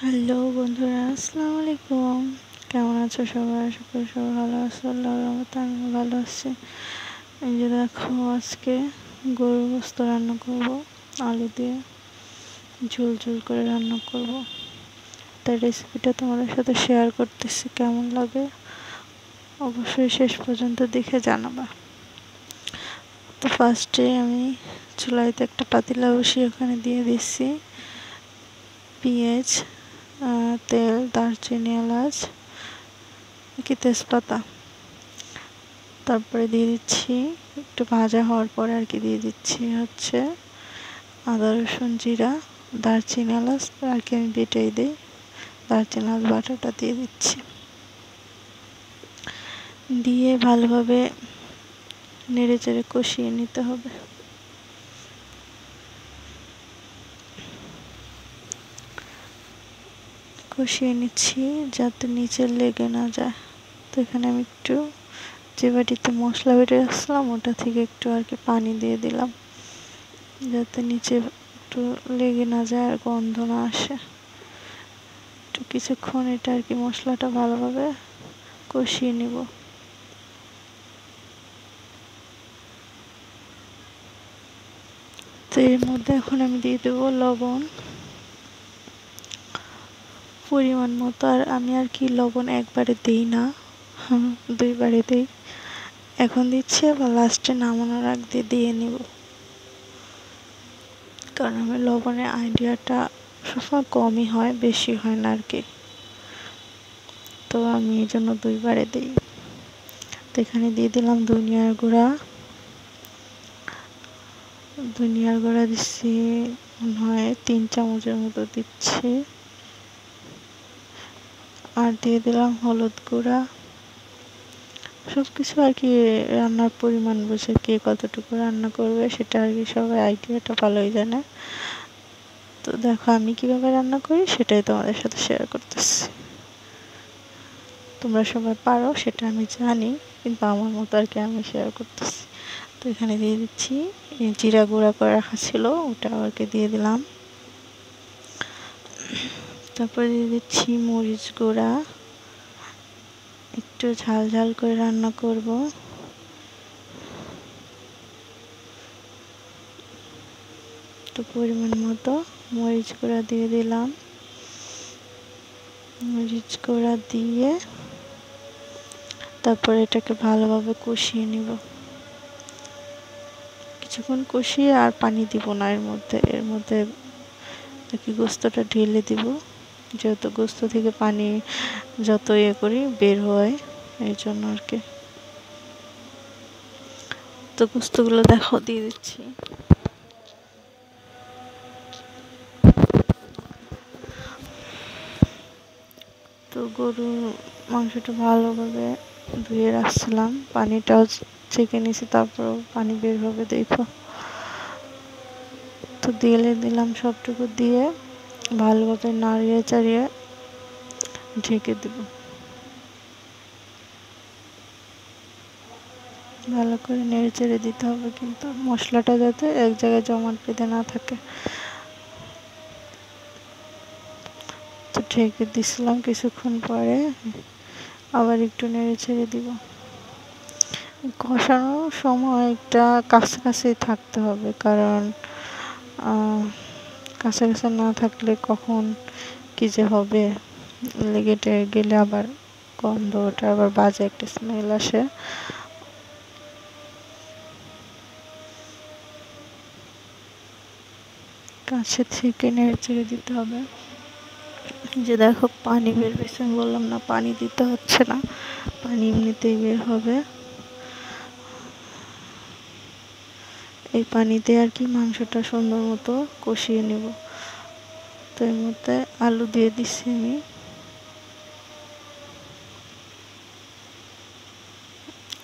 Hello বন্ধুরা, আসসালামু আলাইকুম। কেমন আছো সবাই? আশা করি সবাই ভালো আছো। আল্লাহর রহমতে আমিও ভালো আছি। এই যে দেখো, আজকে গরুর গোশত রান্না করব, আলু দিয়ে ঝোল ঝোল করে রান্না করব। তার রেসিপিটা তোমাদের সাথে শেয়ার করতেছি, কেমন লাগে অবশ্যই শেষ পর্যন্ত দেখে জানাবা। তো ফার্স্টে আমি চুলাইতে একটা পাতিলা বসিয়ে ওখানে দিয়ে দিচ্ছি পেঁয়াজ, তেল, দারচিনি, এলাচ, তেজপাতা। তারপরে দিয়ে দিচ্ছি, একটু ভাজা হওয়ার পরে দিয়ে দিচ্ছি হচ্ছে আদা, রসুন, জিরা, দারচিনি, এলাচ আমি বেটেই দিই। দারচিনি এলাচ বাটাটা দিয়ে দিচ্ছি, দিয়ে ভালোভাবে নেড়ে চেড়ে কষিয়ে নিতে হবে। কষিয়ে নিচ্ছি যাতে নিচে লেগে না যায়। তো এখানে আমি একটু যে বাটিতে মশলা বেটে রাখছিলাম ওটা থেকে একটু পানি দিয়ে দিলাম, যাতে নিচে একটু লেগে না যায় আর গন্ধ না আসে। একটু কিছুক্ষণ এটা মশলাটা ভালোভাবে কষিয়ে নিব। তো এর মধ্যে এখন আমি দিয়ে দেবো লবণ পরিমাণ মতো। আর আমি লবণ একবারে দিই না, দুইবারে দিই। এখন দিচ্ছি, আবার লাস্টে নামানোর আগ দিয়ে নিব, কারণ আমার লবণের আইডিয়াটা সবসময় কমই হয়, বেশি হয় না তো আমি এই জন্য দুইবারে দিই। তো এখানে দিয়ে দিলাম ধনিয়ার গুঁড়া দিচ্ছি মনে হয় 3 চামচের মতো দিচ্ছি। আর দিয়ে দিলাম হলুদ গুঁড়া। সবকিছু রান্নার পরিমাণ বুঝে কে কতটুকু রান্না করবে সেটা সবাই আইডিয়াটা ভালোই জানে। তো দেখো আমি কিভাবে রান্না করি সেটাই তোমাদের সাথে শেয়ার করতেছি। তোমরা সবাই পারো সেটা আমি জানি, কিন্তু আমার মতো আমি শেয়ার করতেছি। তো এখানে দিয়ে দিচ্ছি জিরা গুঁড়া করে রাখা ছিল, ওটা দিয়ে দিলাম। তারপরে দিয়ে দিচ্ছি মরিচ গুঁড়া, একটু ঝাল ঝাল করে রান্না করব। তো পরিমাণ মতো মরিচ গুঁড়া দিয়ে দিলাম। মরিচ গুঁড়া দিয়ে তারপরে এটাকে ভালোভাবে কষিয়ে নিব। কিছুক্ষণ কষিয়ে আর পানি দিব না এর মধ্যে গোস্তটা ঢেলে দিব, যেহেতু গোস্ত থেকে পানি যত করি বের হয়, এই জন্য তো গোস্তগুলো দেখো দিয়ে দিচ্ছি। তো গরুর মাংসটা ভালোভাবে ধুয়ে রাখছিলাম, পানিটাও ছেঁকে নিয়েছি, তারপরেও পানি বের হবে দেখো। তো দিলাম সবটুকু দিয়ে ভালোভাবে নাড়িয়ে চাড়িয়ে ঢেকে দেব। ভালো করে নেড়ে চেড়ে দিতে হবে, কিন্তু মশলাটা যাতে এক জায়গায় জমাট বেঁধে না থাকে। তো ঢেকে দিছিলাম, কিছুক্ষণ পরে আবার একটু নেড়ে ছেড়ে দিব। কষানোর সময় একটা কাছাকাছি থাকতে হবে, কারণ কাছাকাছি না থাকলে কখন কি যে হবে, লেগে গেলে আবার গন্ধ ওঠে, আবার বাজে একটা স্মেল আসে। কাছে থেকে নেড়ে চেড়ে দিতে হবে। যে দেখো পানি বের হয়েছে, আমি বললাম না পানি দিতে হচ্ছে না, পানি এমনিতেই বের হবে। এই পানিতে মাংসটা সুন্দর মতো কষিয়ে নেব। তো এর মধ্যে আলু দিয়ে দিচ্ছি আমি।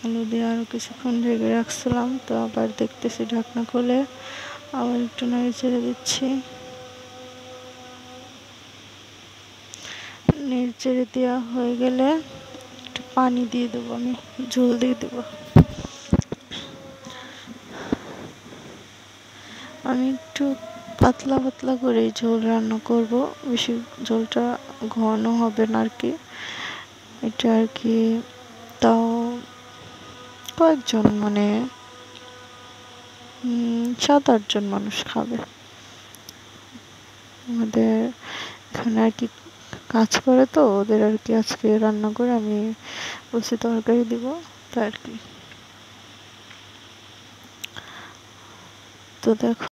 আলু দিয়ে আরও কিছুক্ষণ ঢেকে রাখছিলাম, তো আবার দেখতেছি ঢাকনা খুলে আবার একটু নেড়ে চেড়ে দিচ্ছি। নেড়ে চেড়ে দেওয়া হয়ে গেলে একটু পানি দিয়ে দেবো, আমি ঝোল দিয়ে দেবো। আমি একটু পাতলা পাতলা করে ঝোল রান্না করব, বেশি ঝোলটা ঘন হবে না আর কি। এটা আর কি তাও কয়েকজন মানে 7-8 জন মানুষ খাবে। আমাদের এখানে আর কি কাজ করে, তো ওদের আর কি আজকে রান্না করে আমি বলছি তরকারি দিব, তাই আর কি। তো দেখো